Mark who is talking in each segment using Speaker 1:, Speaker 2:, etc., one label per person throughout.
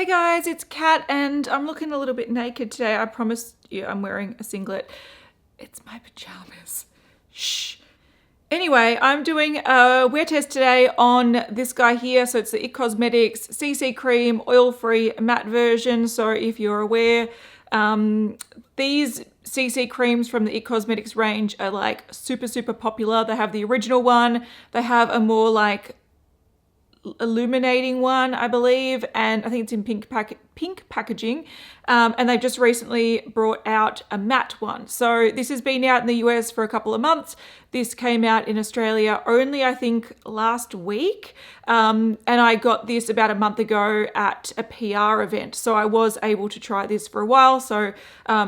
Speaker 1: guys, it's Kat and I'm looking a little bit naked today. I promise you I'm wearing a singlet. It's my pajamas. Shh. Anyway, I'm doing a wear test today on this guy here. So it's the IT Cosmetics CC Cream Oil-Free Matte version. So if you're aware, these CC creams from the IT Cosmetics range are like super popular. They have the original one. They have a more like illuminating one, I believe, and I think it's in pink packaging, and they've just recently brought out a matte one. So this has been out in the US for a couple of months. This came out in Australia only, I think, last week, and I got this about a month ago at a PR event, so I was able to try this for a while. So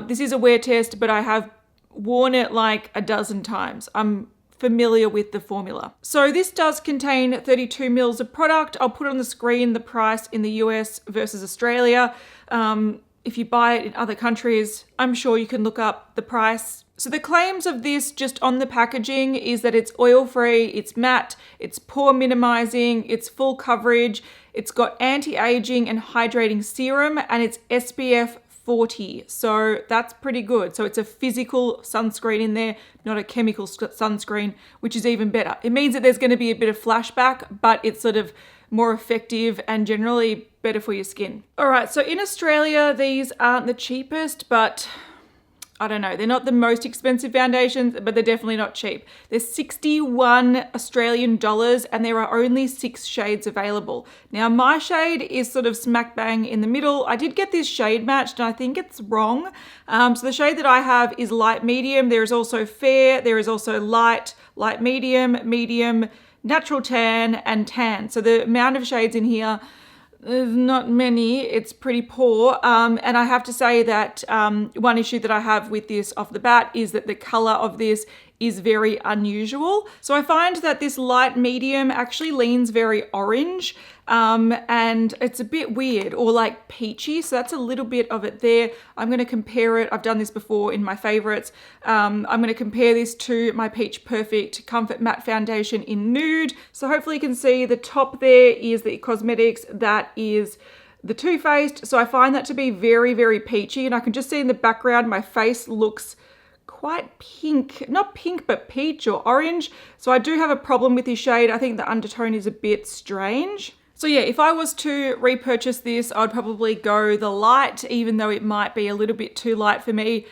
Speaker 1: this is a wear test, but I have worn it like a dozen times. I'm familiar with the formula. So this does contain 32 mils of product. I'll put on the screen the price in the US versus Australia. If you buy it in other countries, I'm sure you can look up the price. So the claims of this just on the packaging is that it's oil-free, it's matte, it's pore minimizing, it's full coverage, it's got anti-aging and hydrating serum, and it's SPF 40. So that's pretty good. So it's a physical sunscreen in there, not a chemical sunscreen, which is even better. It means that there's going to be a bit of flashback, but it's sort of more effective and generally better for your skin. All right, so in Australia, these aren't the cheapest, but I don't know, they're not the most expensive foundations, but they're definitely not cheap. They're 61 Australian dollars and there are only 6 shades available. Now my shade is sort of smack bang in the middle. I did get this shade matched and I think it's wrong. So the shade that I have is light medium. There is also fair, there is also light, light medium, natural tan and tan. So the amount of shades in here, there's not many, it's pretty poor. And I have to say that one issue that I have with this off the bat is that the color of this is very unusual. So I find that this light medium actually leans very orange, and it's a bit weird, or like peachy. So that's a little bit of it there. I'm going to compare it. I've done this before in my favorites. I'm going to compare this to my Peach Perfect Comfort Matte Foundation in nude. So hopefully you can see the top there is the IT Cosmetics. That is the Too Faced. So I find that to be very peachy, and I can just see in the background my face looks quite pink, not pink, but peach or orange. So I do have a problem with this shade. I think the undertone is a bit strange. So yeah, if I was to repurchase this, I'd probably go the light, even though it might be a little bit too light for me.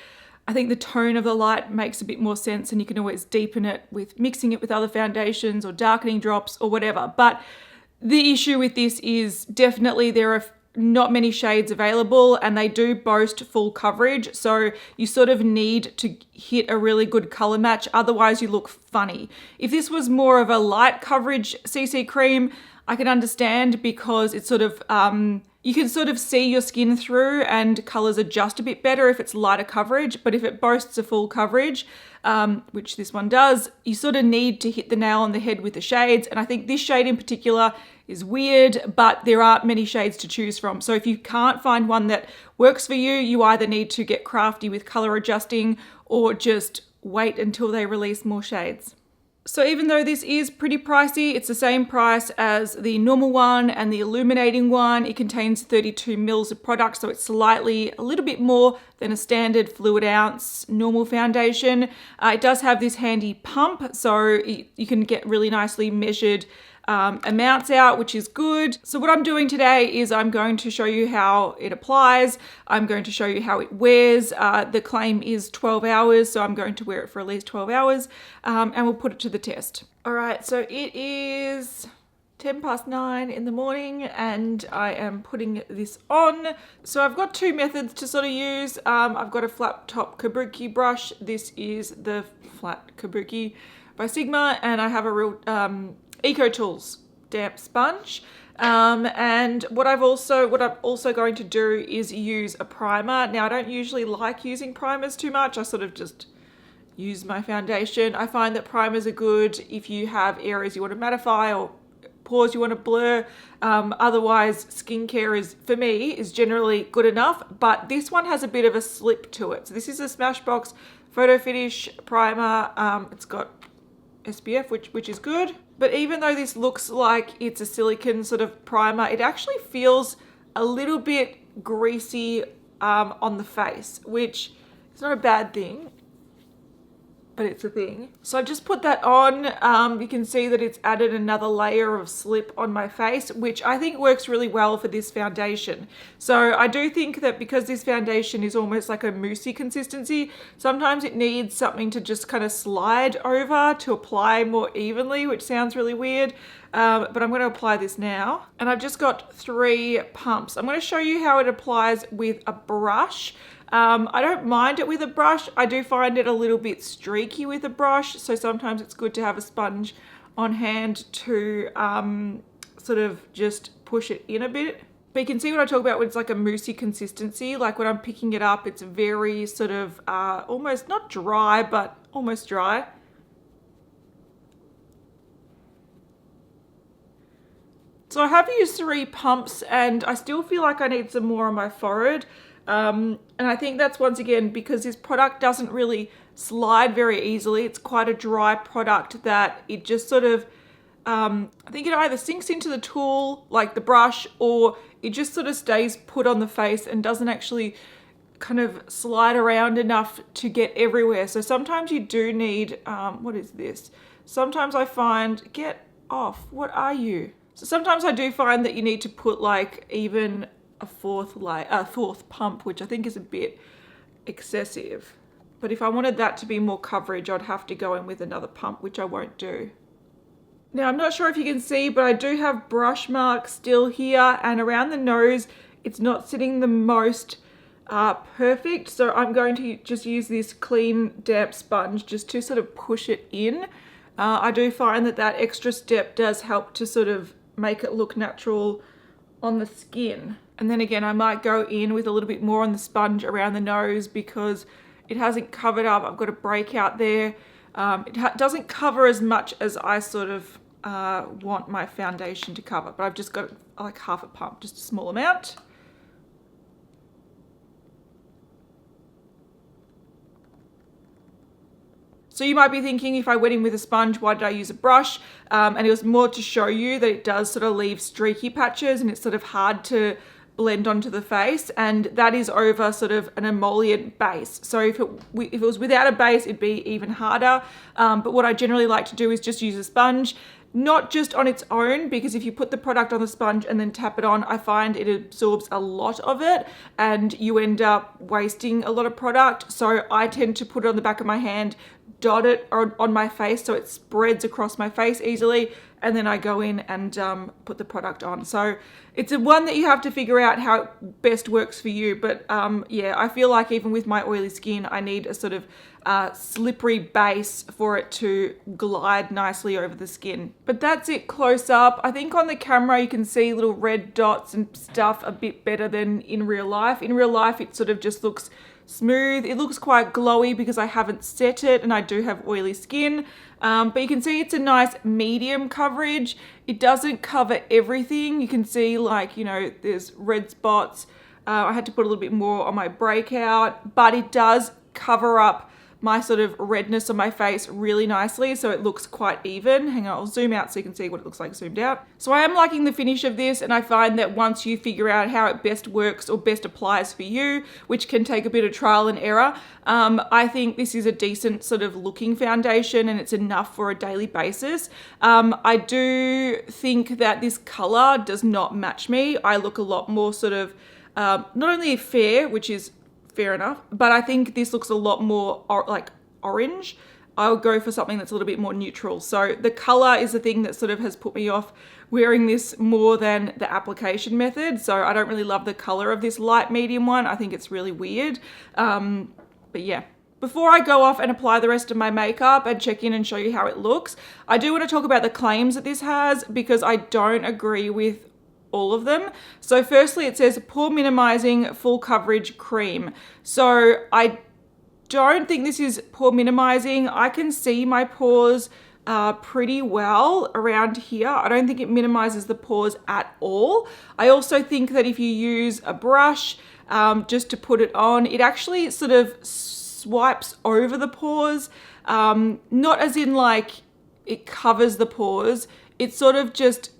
Speaker 1: I think the tone of the light makes a bit more sense, and you can always deepen it with mixing it with other foundations or darkening drops or whatever. But the issue with this is definitely there are not many shades available, and they do boast full coverage. So you sort of need to hit a really good color match. Otherwise you look funny. If this was more of a light coverage CC cream, I can understand, because it's sort of, you can sort of see your skin through and colors adjust a bit better if it's lighter coverage. But if it boasts a full coverage, which this one does, you sort of need to hit the nail on the head with the shades. And I think this shade in particular is weird, but there aren't many shades to choose from. So if you can't find one that works for you, you either need to get crafty with color adjusting or just wait until they release more shades. So even though this is pretty pricey, it's the same price as the normal one and the illuminating one. It contains 32 mils of product, so it's a little bit more than a standard fluid ounce normal foundation. It does have this handy pump, so you can get really nicely measured amounts out, which is good. So what I'm doing today is I'm going to show you how it applies. I'm going to show you how it wears. The claim is 12 hours, so I'm going to wear it for at least 12 hours, and we'll put it to the test. All right, so it is 9:10 in the morning and I am putting this on. So I've got two methods to sort of use. I've got a flat top kabuki brush. This is the flat kabuki by Sigma, and I have a real Eco Tools damp sponge. And what I'm also going to do is use a primer. Now I don't usually like using primers too much. I sort of just use my foundation. I find that primers are good if you have areas you want to mattify or pores you want to blur. Otherwise skincare for me is generally good enough, but this one has a bit of a slip to it. So this is a Smashbox Photo Finish primer. It's got SPF, which is good. But even though this looks like it's a silicone sort of primer, it actually feels a little bit greasy on the face, which is not a bad thing, but it's a thing. So I just put that on. You can see that it's added another layer of slip on my face, which I think works really well for this foundation. So I do think that because this foundation is almost like a moussey consistency, sometimes it needs something to just kind of slide over to apply more evenly, which sounds really weird. But I'm going to apply this now. And I've just got 3 pumps. I'm going to show you how it applies with a brush. I don't mind it with a brush. I do find it a little bit streaky with a brush, so sometimes it's good to have a sponge on hand to sort of just push it in a bit. But you can see what I talk about when it's like a moussey consistency. Like when I'm picking it up, it's very sort of almost not dry, but almost dry. So I have used 3 pumps and I still feel like I need some more on my forehead. And I think that's once again because this product doesn't really slide very easily. It's quite a dry product that it just sort of, I think it either sinks into the tool, like the brush, or it just sort of stays put on the face and doesn't actually kind of slide around enough to get everywhere. So sometimes you do need, what is this? Sometimes I find, get off, what are you? So sometimes I do find that you need to put like even a fourth pump, which I think is a bit excessive. But if I wanted that to be more coverage, I'd have to go in with another pump, which I won't do. Now, I'm not sure if you can see, but I do have brush marks still here, and around the nose, it's not sitting the most perfect. So I'm going to just use this clean, damp sponge just to sort of push it in. I do find that that extra step does help to sort of make it look natural on the skin. And then again, I might go in with a little bit more on the sponge around the nose because it hasn't covered up. I've got a breakout there. It doesn't cover as much as I sort of want my foundation to cover, but I've just got like half a pump, just a small amount. So you might be thinking, if I went in with a sponge, why did I use a brush? And it was more to show you that it does sort of leave streaky patches and it's sort of hard to blend onto the face, and that is over sort of an emollient base. So if it was without a base, it'd be even harder. But what I generally like to do is just use a sponge, not just on its own, because if you put the product on the sponge and then tap it on, I find it absorbs a lot of it and you end up wasting a lot of product. So I tend to put it on the back of my hand, dot it on my face so it spreads across my face easily, and then I go in and put the product on. So it's a one that you have to figure out how it best works for you. But yeah, I feel like even with my oily skin, I need a sort of slippery base for it to glide nicely over the skin. But that's it close up. I think on the camera you can see little red dots and stuff a bit better than in real life. In real life, it sort of just looks smooth. It looks quite glowy because I haven't set it and I do have oily skin. But you can see it's a nice medium coverage. It doesn't cover everything. You can see, like, you know, there's red spots. I had to put a little bit more on my breakout, but it does cover up my sort of redness on my face really nicely, so it looks quite even. Hang on, I'll zoom out so you can see what it looks like zoomed out. So I am liking the finish of this, and I find that once you figure out how it best works or best applies for you, which can take a bit of trial and error, I think this is a decent sort of looking foundation and it's enough for a daily basis. I do think that this color does not match me. I look a lot more sort of not only fair, which is fair enough, but I think this looks a lot more like orange. I would go for something that's a little bit more neutral. So the color is the thing that sort of has put me off wearing this more than the application method. So I don't really love the color of this light medium one. I think it's really weird. But yeah. Before I go off and apply the rest of my makeup and check in and show you how it looks, I do want to talk about the claims that this has, because I don't agree with all of them. So firstly, it says pore minimizing full coverage cream. So I don't think this is pore minimizing. I can see my pores pretty well around here. I don't think it minimizes the pores at all. I also think that if you use a brush just to put it on, it actually sort of swipes over the pores. Not as in like it covers the pores. It sort of just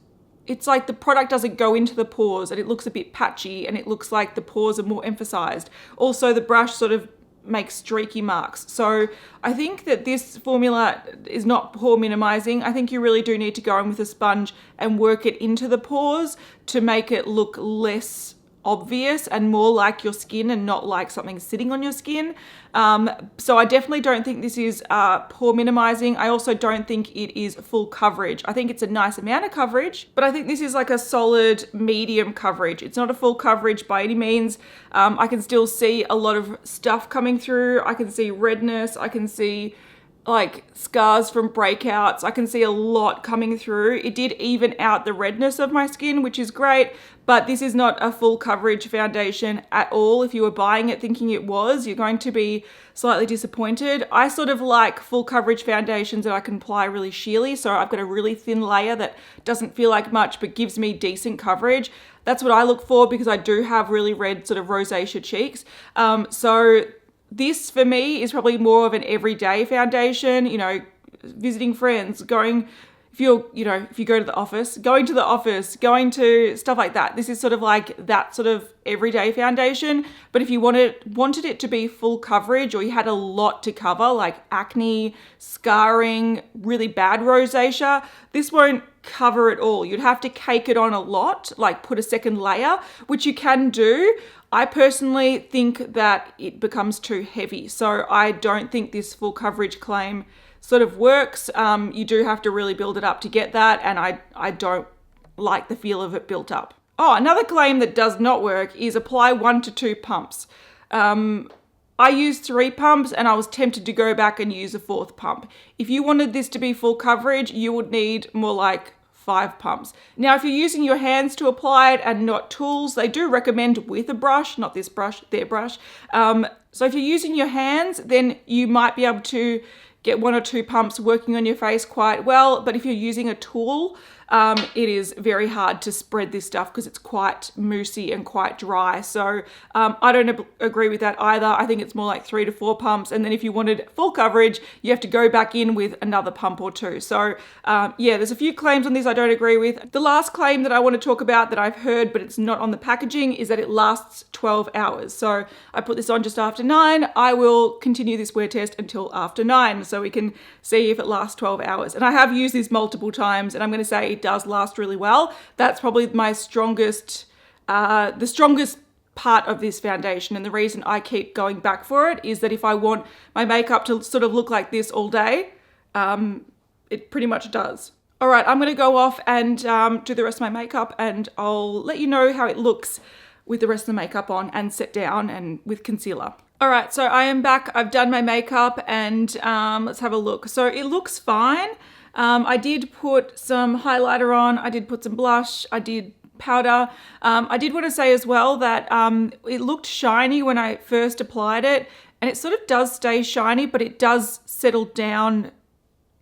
Speaker 1: it's like the product doesn't go into the pores and it looks a bit patchy and it looks like the pores are more emphasized. Also, the brush sort of makes streaky marks. So I think that this formula is not pore minimizing. I think you really do need to go in with a sponge and work it into the pores to make it look less obvious and more like your skin and not like something sitting on your skin. So I definitely don't think this is pore minimizing. I also don't think it is full coverage. I think it's a nice amount of coverage, but I think this is like a solid medium coverage. It's not a full coverage by any means. I can still see a lot of stuff coming through. I can see redness. I can see like scars from breakouts. I can see a lot coming through. It did even out the redness of my skin, which is great, but this is not a full coverage foundation at all. If you were buying it thinking it was, you're going to be slightly disappointed. I sort of like full coverage foundations that I can apply really sheerly. So I've got a really thin layer that doesn't feel like much, but gives me decent coverage. That's what I look for because I do have really red sort of rosacea cheeks. So this for me is probably more of an everyday foundation, you know, visiting friends, if you go to the office, going to stuff like that. This is sort of like that sort of everyday foundation. But if you wanted it to be full coverage or you had a lot to cover, like acne, scarring, really bad rosacea, this won't cover it all. You'd have to cake it on a lot, like put a second layer, which you can do. I personally think that it becomes too heavy. So I don't think this full coverage claim sort of works. You do have to really build it up to get that. And I don't like the feel of it built up. Oh, another claim that does not work is apply 1 to 2 pumps. I used 3 pumps and I was tempted to go back and use a 4th pump. If you wanted this to be full coverage, you would need more like 5 pumps. Now, if you're using your hands to apply it and not tools, they do recommend with a brush, not this brush, their brush. So if you're using your hands, then you might be able to get 1 or 2 pumps working on your face quite well. But if you're using a tool, it is very hard to spread this stuff because it's quite moussey and quite dry. So I don't agree with that either. I think it's more like 3 to 4 pumps. And then if you wanted full coverage, you have to go back in with another pump or 2. So yeah, there's a few claims on this I don't agree with. The last claim that I want to talk about that I've heard, but it's not on the packaging, is that it lasts 12 hours. So I put this on just after 9. I will continue this wear test until after 9 so we can see if it lasts 12 hours. And I have used this multiple times and I'm going to say it does last really well. That's probably my strongest, the strongest part of this foundation. And the reason I keep going back for it is that if I want my makeup to sort of look like this all day, it pretty much does. All right, I'm going to go off and do the rest of my makeup and I'll let you know how it looks with the rest of the makeup on and set down and with concealer. All right, so I am back. I've done my makeup and let's have a look. So it looks fine. I did put some highlighter on. I did put some blush. I did powder. I did want to say as well that it looked shiny when I first applied it, and it sort of does stay shiny, but it does settle down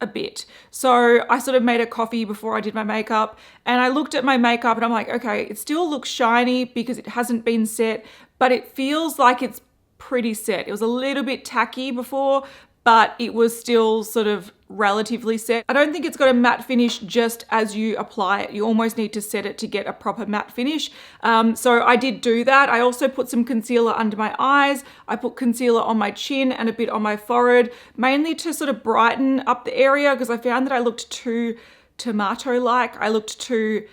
Speaker 1: a bit. So I sort of made a coffee before I did my makeup, and I looked at my makeup and I'm like, okay, it still looks shiny because it hasn't been set, but it feels like it's pretty set. It was a little bit tacky before, but it was still sort of relatively set. I don't think it's got a matte finish just as you apply it. You almost need to set it to get a proper matte finish. So I did do that. I also put some concealer under my eyes. I put concealer on my chin and a bit on my forehead, mainly to sort of brighten up the area because I found that I looked too tomato-like. I looked too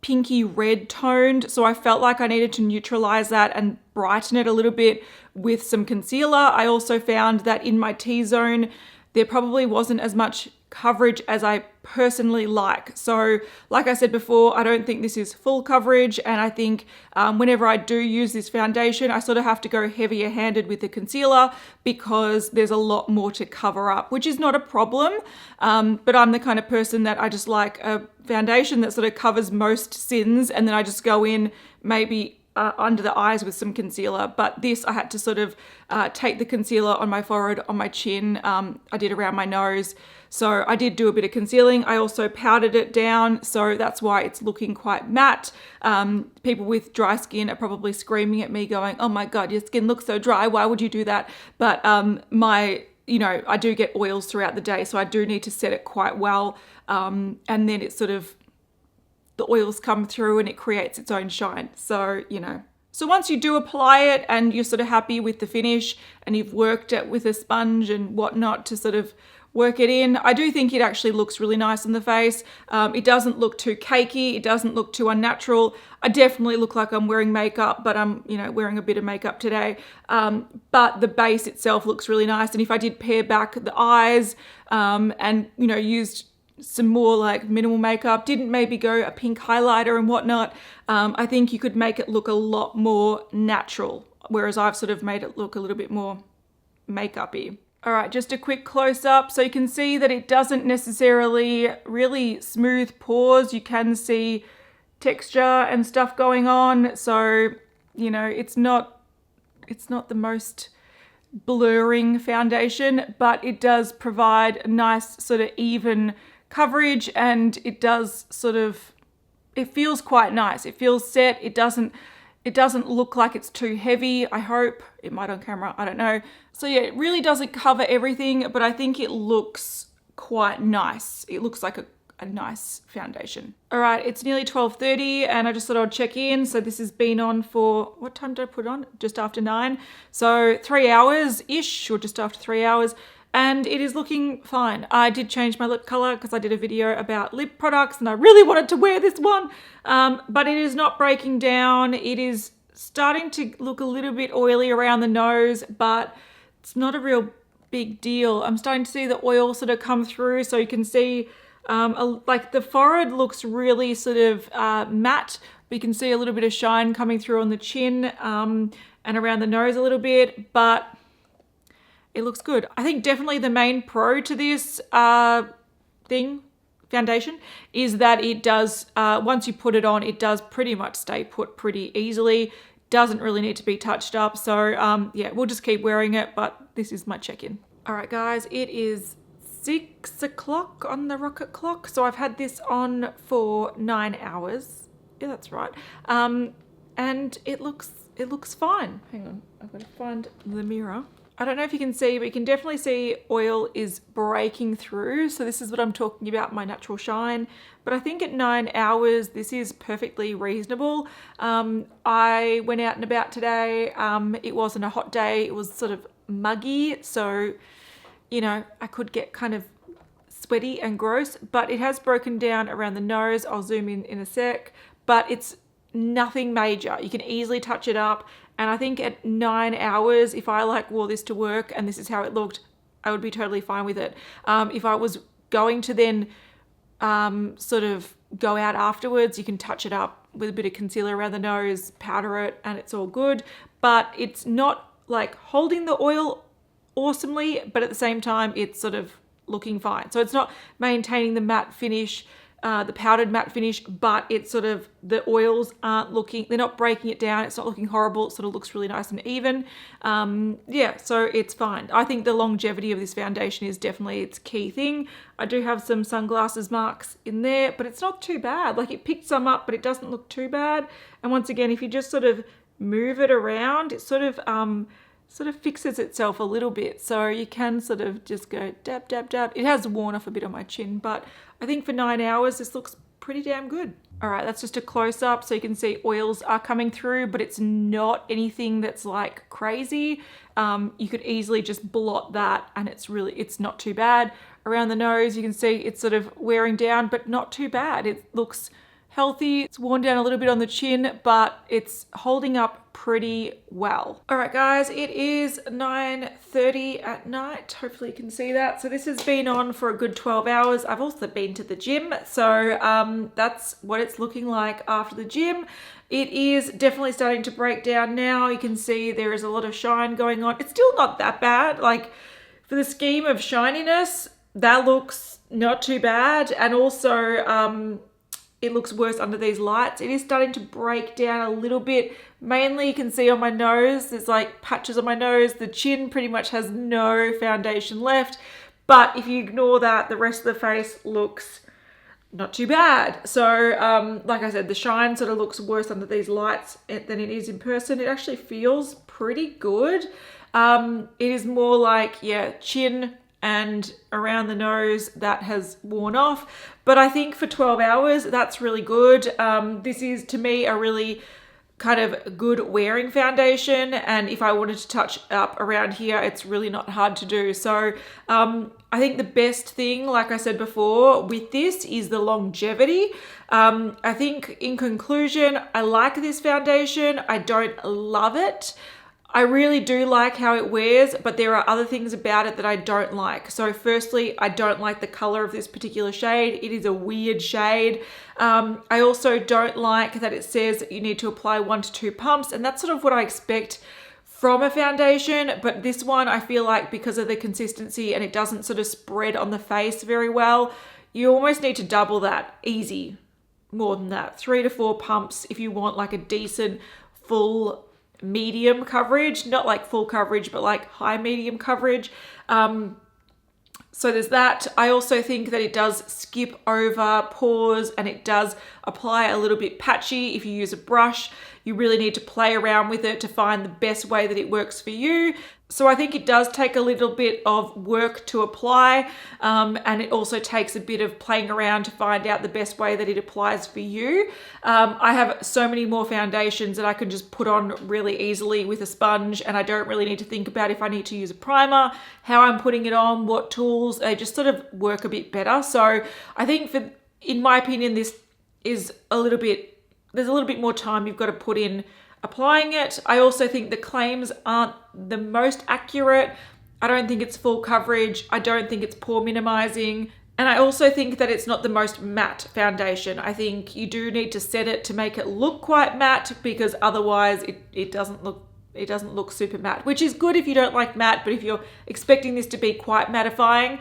Speaker 1: pinky red toned. So I felt like I needed to neutralize that and brighten it a little bit with some concealer. I also found that in my T-zone, there probably wasn't as much coverage as I personally like. So like I said before, I don't think this is full coverage. And I think whenever I do use this foundation, I sort of have to go heavier handed with the concealer because there's a lot more to cover up, which is not a problem. But I'm the kind of person that I just like a foundation that sort of covers most sins. And then I just go in maybe under the eyes with some concealer. But this, I had to sort of take the concealer on my forehead, on my chin. I did around my nose. So I did do a bit of concealing. I also powdered it down. So that's why it's looking quite matte. People with dry skin are probably screaming at me going, oh my God, your skin looks so dry. Why would you do that? But I do get oils throughout the day. So I do need to set it quite well. And then it sort of the oils come through and it creates its own shine. So, you know. So once you do apply it and you're sort of happy with the finish and you've worked it with a sponge and whatnot to sort of work it in, I do think it actually looks really nice on the face. It doesn't look too cakey. It doesn't look too unnatural. I definitely look like I'm wearing makeup, but I'm, you know, wearing a bit of makeup today. But the base itself looks really nice. And if I did pare back the eyes and, you know, used some more like minimal makeup, didn't maybe go a pink highlighter and whatnot, I think you could make it look a lot more natural, whereas I've sort of made it look a little bit more makeup-y. All right, just a quick close-up. So you can see that it doesn't necessarily really smooth pores. You can see texture and stuff going on. So, you know, it's not the most blurring foundation, but it does provide a nice sort of even coverage, and it does sort of, it feels quite nice. It feels set. It doesn't look like it's too heavy. I hope it might on camera. I don't know. So yeah, it really doesn't cover everything, but I think it looks quite nice. It looks like a nice foundation. All right, it's nearly 12:30 and I just thought I'd check in. So this has been on for, what time did I put on? Just after 9. So 3 hours-ish, or just after 3 hours. And it is looking fine. I did change my lip color because I did a video about lip products and I really wanted to wear this one. But it is not breaking down. It is starting to look a little bit oily around the nose, but it's not a real big deal. I'm starting to see the oil sort of come through. So you can see like the forehead looks really sort of matte. But you can see a little bit of shine coming through on the chin and around the nose a little bit, but it looks good. I think definitely the main pro to this foundation, is that it does, once you put it on, it does pretty much stay put pretty easily. Doesn't really need to be touched up. So yeah, we'll just keep wearing it, but this is my check-in. All right, guys, it is 6 o'clock on the rocket clock. So I've had this on for 9 hours. Yeah, that's right. And it looks fine. Hang on, I've got to find the mirror. I don't know if you can see, but you can definitely see oil is breaking through. So this is what I'm talking about, my natural shine. But I think at 9 hours, this is perfectly reasonable. I went out and about today. It wasn't a hot day. It was sort of muggy. So, you know, I could get kind of sweaty and gross, but it has broken down around the nose. I'll zoom in a sec, but it's nothing major. You can easily touch it up. And I think at 9 hours, if I like wore this to work and this is how it looked, I would be totally fine with it. If I was going to then sort of go out afterwards, you can touch it up with a bit of concealer around the nose, powder it, and it's all good. But it's not like holding the oil awesomely, but at the same time, it's sort of looking fine. So it's not maintaining the matte finish, the powdered matte finish, but it's sort of, the oils aren't looking, they're not breaking it down. It's not looking horrible. It sort of looks really nice and even. Yeah, so it's fine. I think the longevity of this foundation is definitely its key thing. I do have some sunglasses marks in there, but it's not too bad. Like, it picked some up, but it doesn't look too bad. And once again, if you just sort of move it around, it sort of fixes itself a little bit. So you can sort of just go dab, dab, dab. It has worn off a bit on my chin, but I think for 9 hours, this looks pretty damn good. All right, that's just a close up. So you can see oils are coming through, but it's not anything that's like crazy. You could easily just blot that and it's not too bad. Around the nose, you can see it's sort of wearing down, but not too bad. It looks healthy. It's worn down a little bit on the chin, but it's holding up pretty well. All right, guys, it is 9:30 at night. Hopefully you can see that. So this has been on for a good 12 hours. I've also been to the gym. So that's what it's looking like after the gym. It is definitely starting to break down now. You can see there is a lot of shine going on. It's still not that bad. Like, for the scheme of shininess, that looks not too bad. And also, it looks worse under these lights. It is starting to break down a little bit. Mainly you can see on my nose, there's like patches on my nose. The chin pretty much has no foundation left. But if you ignore that, the rest of the face looks not too bad. So like I said, the shine sort of looks worse under these lights than it is in person. It actually feels pretty good. It is more like, yeah, chin and around the nose that has worn off. But I think for 12 hours, that's really good. This is, to me, a really kind of good wearing foundation, and if I wanted to touch up around here, it's really not hard to do. So I think the best thing, like I said before, with this is the longevity. I think in conclusion, I like this foundation. I don't love it. I really do like how it wears, but there are other things about it that I don't like. So firstly, I don't like the color of this particular shade. It is a weird shade. I also don't like that it says that you need to apply 1 to 2 pumps, and that's sort of what I expect from a foundation. But this one, I feel like because of the consistency and it doesn't sort of spread on the face very well, you almost need to double that, easy. More than that, 3 to 4 pumps if you want like a decent full medium coverage, not like full coverage, but like high medium coverage. So there's that. I also think that it does skip over pores and it does apply a little bit patchy. If you use a brush, you really need to play around with it to find the best way that it works for you. So I think it does take a little bit of work to apply, and it also takes a bit of playing around to find out the best way that it applies for you. I have so many more foundations that I can just put on really easily with a sponge, and I don't really need to think about if I need to use a primer, how I'm putting it on, what tools. They just sort of work a bit better. So I think in my opinion, this is there's a little bit more time you've got to put in applying it. I also think the claims aren't the most accurate. I don't think it's full coverage. I don't think it's pore minimizing. And I also think that it's not the most matte foundation. I think you do need to set it to make it look quite matte, because otherwise it doesn't look super matte, which is good if you don't like matte, but if you're expecting this to be quite mattifying,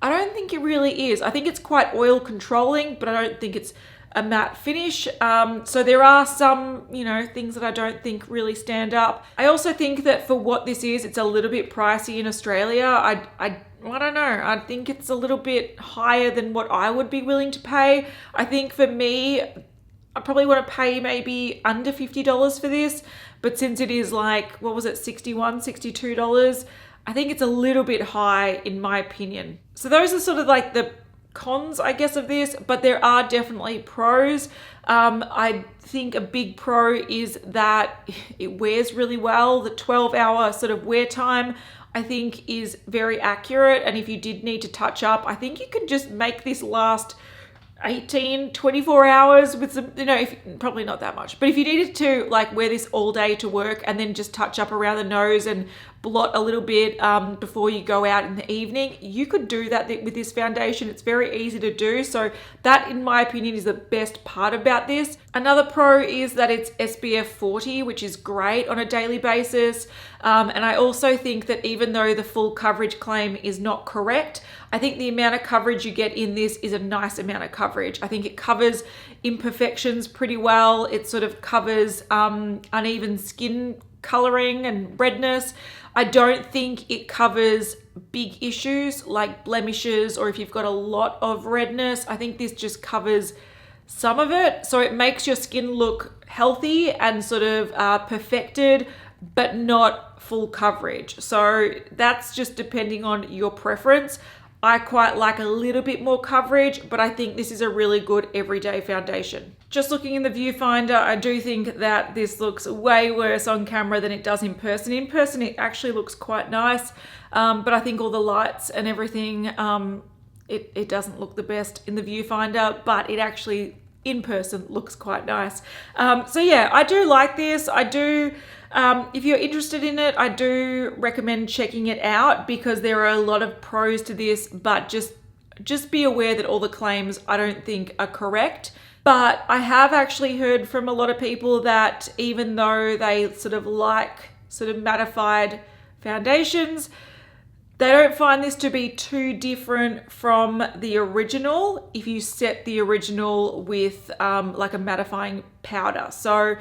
Speaker 1: I don't think it really is. I think it's quite oil controlling, but I don't think it's a matte finish. So there are some, things that I don't think really stand up. I also think that for what this is, it's a little bit pricey in Australia. I don't know. I think it's a little bit higher than what I would be willing to pay. I think for me, I probably want to pay maybe under $50 for this, but since it is like, what was it, $61, $62, I think it's a little bit high in my opinion. So those are sort of like the cons, I guess, of this, but there are definitely pros. I think a big pro is that it wears really well. The 12-hour sort of wear time, I think, is very accurate. And if you did need to touch up, I think you could just make this last 18, 24 hours with some, probably not that much, but if you needed to like wear this all day to work and then just touch up around the nose and blot a little bit before you go out in the evening, you could do that with this foundation. It's very easy to do. So that, in my opinion, is the best part about this. Another pro is that it's SPF 40, which is great on a daily basis. And I also think that even though the full coverage claim is not correct, I think the amount of coverage you get in this is a nice amount of coverage. I think it covers imperfections pretty well. It sort of covers uneven skin coloring and redness. I don't think it covers big issues like blemishes, or if you've got a lot of redness. I think this just covers some of it. So it makes your skin look healthy and sort of perfected, but not full coverage. So that's just depending on your preference. I quite like a little bit more coverage, but I think this is a really good everyday foundation. Just looking in the viewfinder, I do think that this looks way worse on camera than it does in person. In person, it actually looks quite nice, but I think all the lights and everything, it doesn't look the best in the viewfinder, but it actually in person looks quite nice. So yeah, I do like this. I do. If you're interested in it, I do recommend checking it out, because there are a lot of pros to this, but just be aware that all the claims I don't think are correct. But I have actually heard from a lot of people that even though they sort of like sort of mattified foundations, they don't find this to be too different from the original if you set the original with like a mattifying powder. So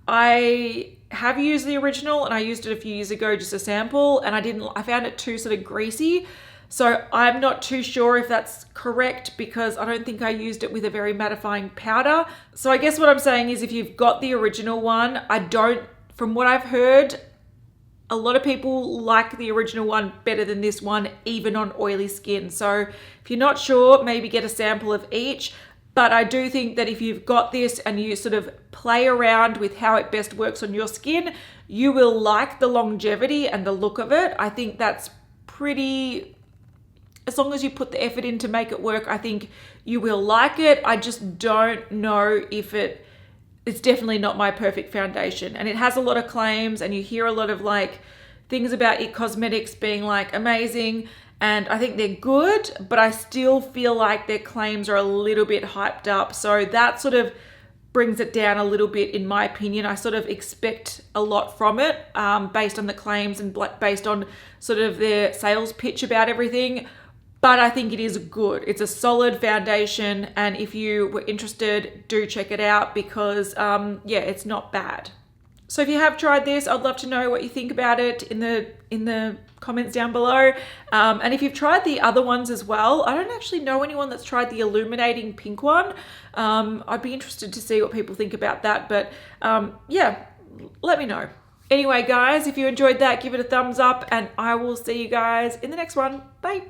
Speaker 1: I have used the original, and I used it a few years ago, just a sample, and I found it too sort of greasy. So I'm not too sure if that's correct, because I don't think I used it with a very mattifying powder. So I guess what I'm saying is, if you've got the original one, from what I've heard, a lot of people like the original one better than this one, even on oily skin. So if you're not sure, maybe get a sample of each. But I do think that if you've got this and you sort of play around with how it best works on your skin, you will like the longevity and the look of it. I think that's pretty, as long as you put the effort in to make it work, I think you will like it. I just don't know if it's definitely not my perfect foundation. And it has a lot of claims, and you hear a lot of like things about IT Cosmetics being like amazing. And I think they're good, but I still feel like their claims are a little bit hyped up. So that sort of brings it down a little bit, in my opinion. I sort of expect a lot from it based on the claims and based on sort of their sales pitch about everything. But I think it is good. It's a solid foundation. And if you were interested, do check it out because yeah, it's not bad. So if you have tried this, I'd love to know what you think about it in the comments down below. And if you've tried the other ones as well, I don't actually know anyone that's tried the illuminating pink one. I'd be interested to see what people think about that. But yeah, let me know. Anyway, guys, if you enjoyed that, give it a thumbs up and I will see you guys in the next one. Bye.